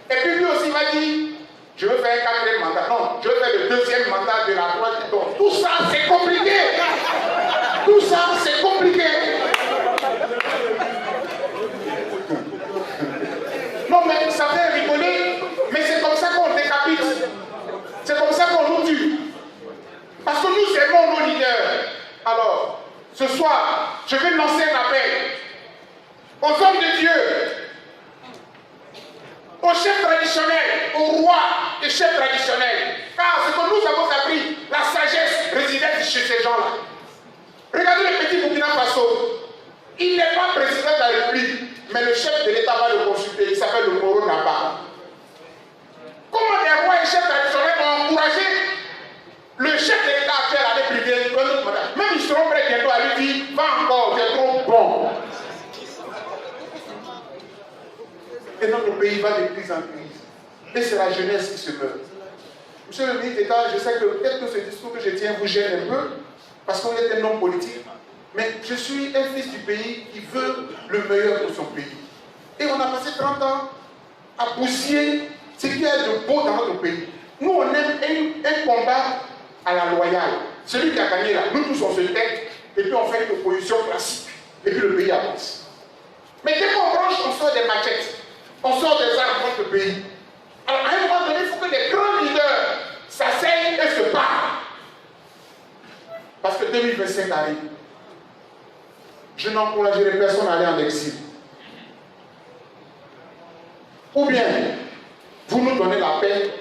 Et puis lui aussi va dire, je veux faire un 4e mandat. Non, je veux faire le 2e mandat de la 3e. Donc, tout ça, c'est compliqué. Tout ça, c'est compliqué. Non, mais ça fait rigoler, mais c'est comme ça qu'on décapite. C'est comme ça qu'on nous tue. Parce que nous aimons nos leaders. Alors, ce soir, je vais lancer un appel aux hommes de Dieu, aux chefs traditionnels, aux rois et chefs traditionnels. Car ce que nous avons appris, la sagesse résidait chez ces gens-là. Regardez le petit Burkina Faso. Il n'est pas président de la République, mais le chef de l'État va le consulter. Il s'appelle le Moro Naba. Comment les rois et chefs traditionnels ont encouragé le chef de l'État actuel à aller priver un autre mandat? Même ils seront prêts bientôt à lui dire, va encore, tu es trop bon. Et notre pays va de crise en crise. Et c'est la jeunesse qui se meurt. Monsieur le ministre d'État, je sais que peut-être que ce discours que je tiens vous gêne un peu, parce qu'on est un homme politique, mais je suis un fils du pays qui veut le meilleur pour son pays. Et on a passé 30 ans à bousiller ce qu'il y a de beau dans notre pays. Nous, on aime un combat à la loyale. Celui qui a gagné là, nous tous on se tête, et puis on fait une opposition classique, et puis le pays avance. Mais dès qu'on branche, on sort des machettes, on sort des armes contre le pays. Alors à un moment donné, il faut que les grands leaders s'asseyent et se parlent. Parce que 2025 arrive. Je n'encouragerai personne à aller en exil. Ou bien, vous nous donnez la paix,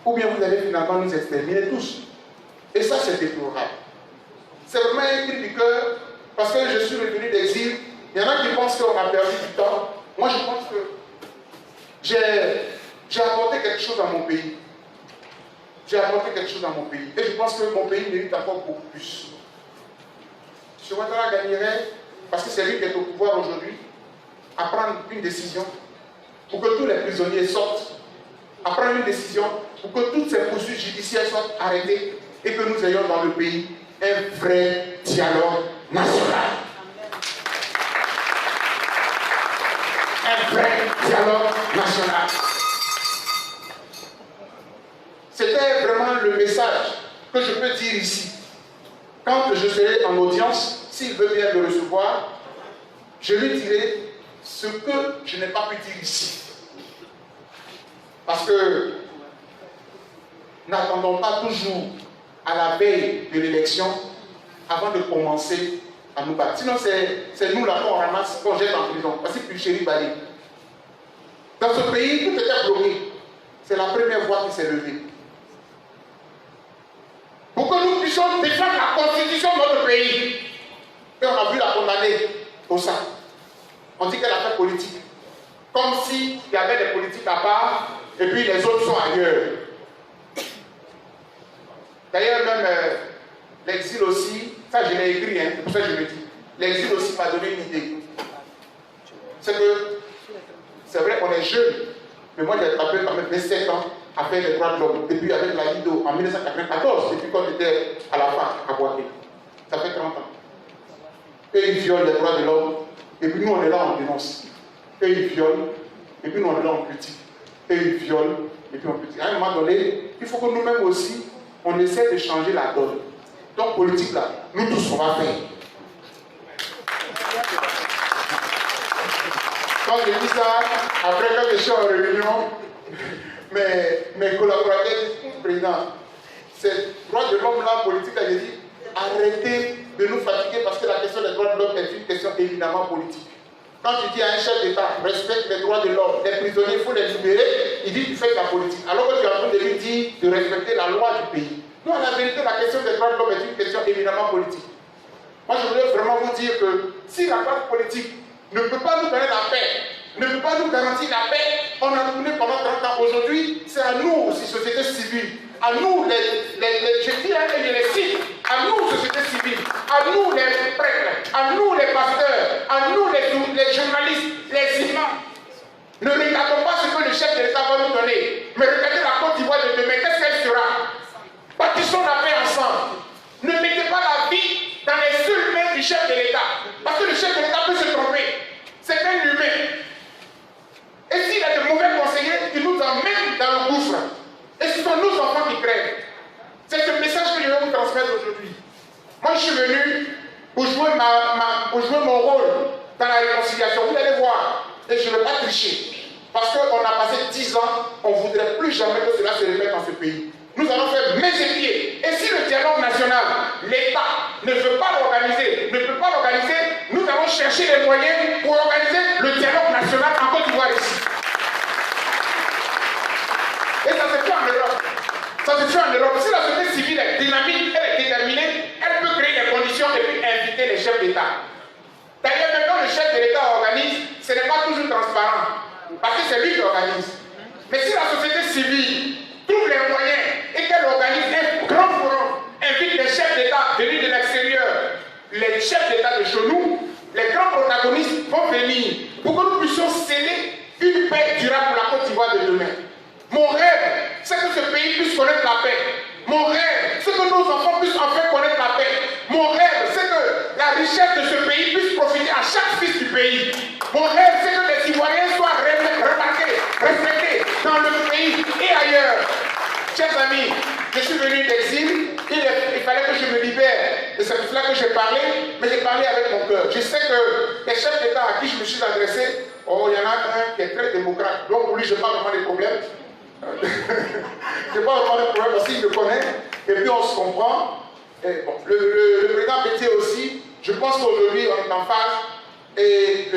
ou bien vous allez finalement nous exterminer tous. Et ça, c'est déplorable. C'est vraiment un cri du cœur, parce que je suis revenu d'exil. Il y en a qui pensent qu'on a perdu du temps. Moi, je pense que j'ai apporté quelque chose à mon pays. J'ai apporté quelque chose à mon pays. Et je pense que mon pays mérite encore beaucoup plus. M. Ouattara gagnerait, parce que c'est lui qui est au pouvoir aujourd'hui, à prendre une décision pour que tous les prisonniers sortent, à prendre une décision pour que toutes ces poursuites judiciaires soient arrêtées et que nous ayons dans le pays un vrai dialogue national. Un vrai dialogue national. C'était vraiment le message que je peux dire ici. Quand je serai en audience, s'il veut bien me recevoir, je lui dirai ce que je n'ai pas pu dire ici. Parce que n'attendons pas toujours à la veille de l'élection avant de commencer à nous battre. Sinon, c'est nous là qu'on ramasse, qu'on jette en prison. Parce que Chéri Bali. Dans ce pays, tout était bloqué. C'est la première voix qui s'est levée. Pour que nous puissions défendre la constitution de notre pays. Et on a vu la condamner au sein. On dit qu'elle a fait politique. Comme s'il y avait des politiques à part, et puis les autres sont ailleurs. D'ailleurs, même l'exil aussi, ça je l'ai écrit, hein, c'est pour ça que je le dis. L'exil aussi m'a donné une idée. C'est que, c'est vrai qu'on est jeune, mais moi j'ai attrapé quand même 27 ans à faire les droits de l'homme. Depuis avec la Lido en 1994, depuis qu'on était à la fac à Boaké. Ça fait 30 ans. Et ils violent les droits de l'homme, et puis nous on est là, on dénonce. Et ils violent, et puis nous on est là, on critique. Et ils violent, et puis on critique. À un moment donné, il faut que nous-mêmes aussi, on essaie de changer la donne. Donc politique là, nous tous on va faire. Quand je dis ça, après quand je suis en réunion, mes collaborateurs disent, président, ces droits de l'homme là, politique là, je dis, arrêtez de nous fatiguer parce que la question des droits de l'homme est une question évidemment politique. Quand tu dis à un chef d'État, respecte les droits de l'homme, les prisonniers, il faut les libérer, il dit tu fais de la politique. Alors que tu es en train de lui dire de respecter la loi du pays. Non, la vérité, la question des droits de l'homme est une question évidemment politique. Moi, je voudrais vraiment vous dire que si la classe politique ne peut pas nous donner la paix, ne peut pas nous garantir la paix, on a tourné pendant 30 ans. Aujourd'hui, c'est à nous aussi, société civile, à nous, je dis et je les cite, à nous, société civile, à nous, les prêtres, à nous, les pasteurs, à nous, les journalistes, les imams. Ne regardons pas ce que le chef de l'État va nous donner, mais regardez la Côte d'Ivoire de demain, qu'est-ce qu'elle sera? Bâtissons la paix ensemble. Ne mettez pas la vie dans les seules mains du chef de l'État, parce que le chef de l'État peut se tromper. C'est un humain. Et s'il a de mauvais conseillers, il nous emmène dans le gouffre. Et ce sont nos enfants qui crèvent. C'est ce message que je vais vous transmettre aujourd'hui. Moi, je suis venu pour jouer, mon rôle dans la réconciliation. Vous allez voir. Et je ne vais pas tricher. Parce qu'on a passé 10 ans, on ne voudrait plus jamais que cela se répète dans ce pays. Nous allons faire mains et pieds. Et si le dialogue national, l'État ne veut pas l'organiser, ne peut pas l'organiser, nous allons chercher les moyens pour organiser le dialogue national en Côte d'Ivoire ici. Et ça se fait en Europe. Ça se fait en Europe. Si la société civile est dynamique, elle est déterminée, elle peut créer les conditions et puis inviter les chefs d'État. D'ailleurs, même quand le chef de l'État organise, ce n'est pas toujours transparent. Parce que c'est lui qui organise. Mais si la société civile trouve les moyens et qu'elle organise un grand forum, invite les chefs d'État venus de l'extérieur, les chefs d'État de chez nous, les grands protagonistes vont venir pour que nous puissions sceller une paix durable pour la Côte d'Ivoire de demain. Mon rêve, c'est que ce pays puisse connaître la paix. Mon rêve, c'est que nos enfants puissent enfin connaître la paix. Mon rêve, c'est que la richesse de ce pays puisse profiter à chaque fils du pays. Mon rêve, c'est que les Ivoiriens soient remarqués, respectés dans le pays et ailleurs. Chers amis, je suis venu d'exil, il fallait que je me libère. Et c'est pour cela que j'ai parlé, mais j'ai parlé avec mon cœur. Je sais que les chefs d'État à qui je me suis adressé, oh, il y en a un qui est très démocrate. Donc pour lui, je n'ai pas vraiment des problèmes. Je n'ai pas vraiment de problème parce qu'il me connaît. Et puis on se comprend. Et bon, le président Bétier aussi, je pense qu'aujourd'hui on est en phase. Et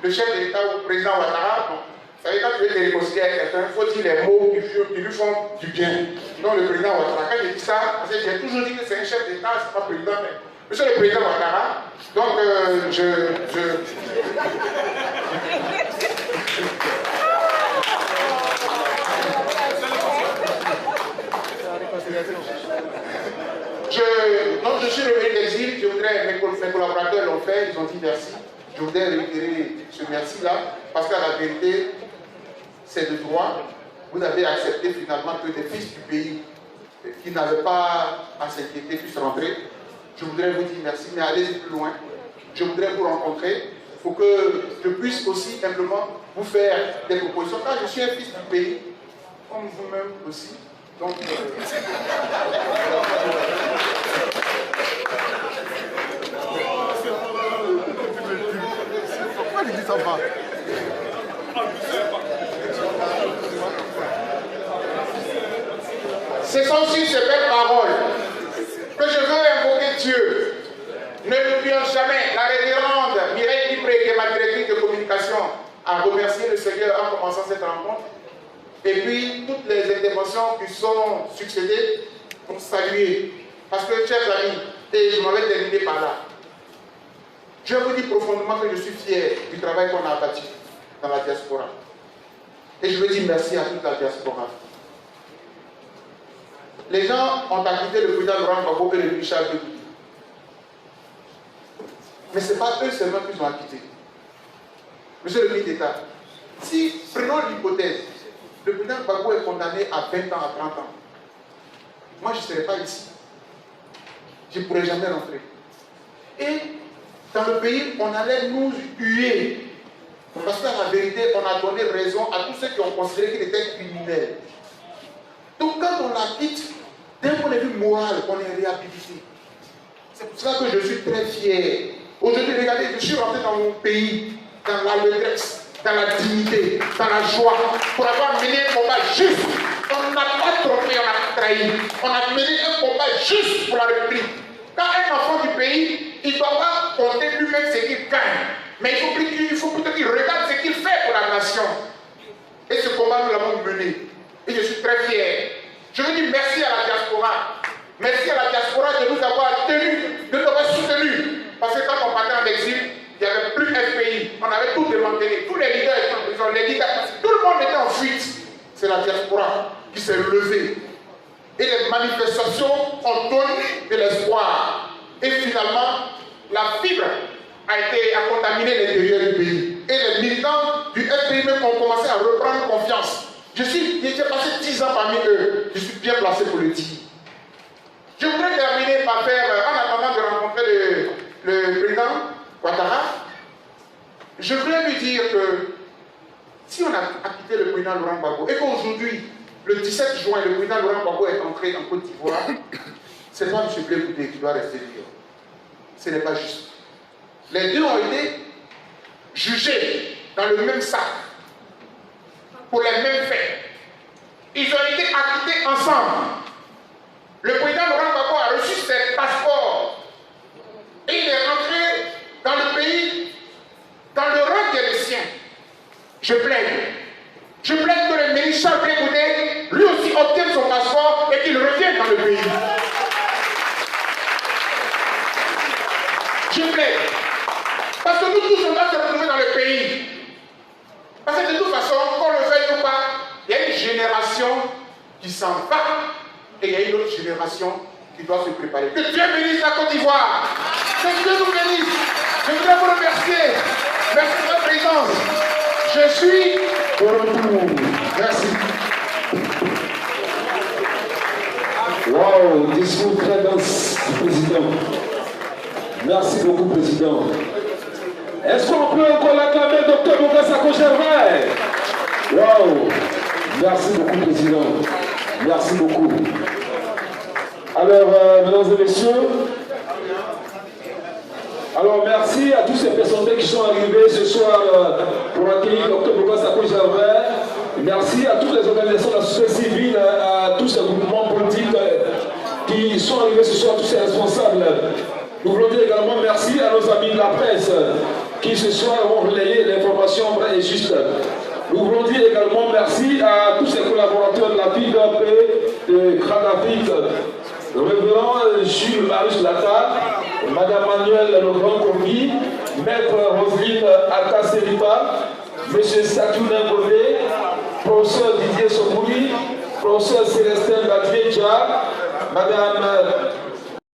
le chef de l'État ou le président Ouattara, bon, vous savez, quand tu veux te réconcilier avec quelqu'un, il faut dire les mots qui lui font du bien. Donc le président Ouattara, quand j'ai dit ça, parce que j'ai toujours dit que c'est un chef d'État, c'est pas président, mais monsieur le président Ouattara, donc donc je suis revenu d'exil, je voudrais, mes collaborateurs l'ont fait, ils ont dit merci. Je voudrais réitérer ce merci-là, parce qu'à la vérité, c'est de droit. Vous avez accepté finalement que des fils du pays qui n'avaient pas à s'inquiéter puissent rentrer. Je voudrais vous dire merci, mais allez-y plus loin. Je voudrais vous rencontrer pour que je puisse aussi simplement vous faire des propositions. Car je suis un fils du pays, comme vous-même aussi. Donc, pourquoi il dit ça va? Ce sont sur ces belles paroles que je veux invoquer Dieu. Ne l'oublions jamais. La révérende Mireille Libré, qui est ma directrice de communication, a remercié le Seigneur en commençant cette rencontre. Et puis, toutes les interventions qui sont succédées pour saluer. Parce que, chers amis, et je m'avais terminé par là, je vous dis profondément que je suis fier du travail qu'on a bâti dans la diaspora. Et je veux dire merci à toute la diaspora. Les gens ont acquitté le président Laurent Gbagbo et le Richard Denis. Mais ce n'est pas eux seulement qui ont acquitté. Monsieur le ministre d'État, si, prenons l'hypothèse, le président Gbagbo est condamné à 20 ans, à 30 ans, moi je ne serais pas ici. Je ne pourrais jamais rentrer. Et dans le pays, on allait nous huer. Parce qu'à la vérité, on a donné raison à tous ceux qui ont considéré qu'il était criminel. Donc quand on l'acquitte, d'un point de vue moral, on est réhabilité. C'est pour cela que je suis très fier. Aujourd'hui, regardez, je suis rentré dans mon pays, dans l'allégresse, dans la dignité, dans la joie, pour avoir mené un combat juste. On n'a pas trompé, on a trahi. On a mené un combat juste pour la République. Quand un enfant du pays, il ne doit pas compter lui-même ce qu'il gagne. Mais il faut plutôt qu'il regarde ce qu'il fait pour la nation. Et ce combat, nous l'avons mené. Et je suis très fier. Je veux dire merci à la diaspora. Merci à la diaspora de nous avoir tenus, de nous avoir soutenus. Parce que quand on partait en exil, il n'y avait plus un pays. On avait tout démantelé. Tous les leaders étaient en prison. Tout le monde était en fuite. C'est la diaspora qui s'est levée Et les manifestations ont donné de l'espoir. Et finalement, la fibre a contaminé l'intérieur du pays. Et les militants du FPI même ont commencé à reprendre confiance. J'ai passé 10 ans parmi eux. Je suis bien placé pour le dire. Je voudrais terminer par faire, en attendant de rencontrer le président Ouattara, je voudrais lui dire que si on a quitté le président Laurent Gbagbo et qu'aujourd'hui, le 17 juin, le président Laurent Gbagbo est entré en Côte d'Ivoire, c'est pas M. Blé Goudé qui doit rester libre. Ce n'est pas juste. Les deux ont été jugés dans le même sac pour les mêmes faits. Ils ont été acquittés ensemble. Le président Laurent Gbagbo a reçu ses passeports et il est rentré dans le pays, dans le rang qui est le sien. Je plaide que le ministre Charles Blé Goudé, lui aussi, obtienne son passeport et qu'il revienne dans le pays. Je plaide. Parce que nous tous, on doit se retrouver dans le pays. Parce que de toute façon, qu'on le veuille ou pas, il y a une génération qui s'en va et il y a une autre génération qui doit se préparer. Que Dieu bénisse la Côte d'Ivoire. Que Dieu nous bénisse. Je voudrais vous remercier. Merci de votre présence. Je suis au retour. Merci. Wow, discours très dense du président. Merci beaucoup, président. Est-ce qu'on peut encore l'acclamer, Dr Bouga Sako-Gervais? Wow, merci beaucoup, président. Merci beaucoup. Alors, mesdames et messieurs, alors merci à tous ces personnes qui sont arrivées ce soir pour accueillir Dr Bouga Sako-Gervais. Merci à toutes les organisations de la société civile, à tous ces groupements politiques qui sont arrivés ce soir, tous ces responsables. Nous voulons dire également merci à nos amis de la presse qui ce soir ont relayé l'information vraie et juste. Nous voulons dire également merci à tous ces collaborateurs de la ville de Grand Afrique, le révérend Jules Marius Lata, Madame Manuel Le Grand Combi, Maître Roselyne Akaseripa, M. Satounin Bové, Professeur Didier Sokouli, Professeur Célestin Badieja, Madame